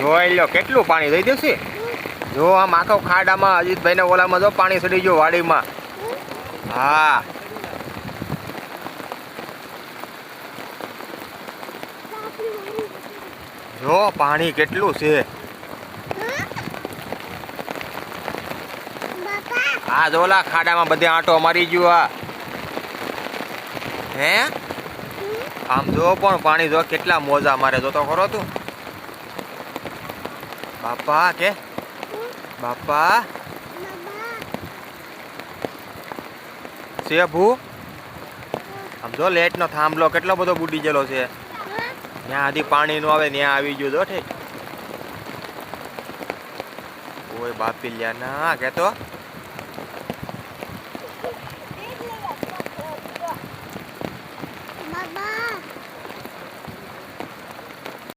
જોઈ લો કેટલું પાણી દઈ દેશે. જો આમ આખો ખાડામાં અજીતભાઈ ને ઓલામાં જો પાણી ચડી ગયું વાડીમાં. હા જો પાણી કેટલું છે. આ જોલા ખાડામાં બધે આંટો મારી ગયો. આ હે આમ જો પણ પાણી જો કેટલા મોજા મારે જોતો ખરો તું. બાપા કે બાપા છે ભૂ. આમ જો લેટ નો થાંભલો કેટલો બધો બુડી ગયેલો છે. ત્યાં આધી પાણી નું આવે ત્યાં આવી ગયું જો ઠીક. ઓય બાપી લ્યા ના કેતો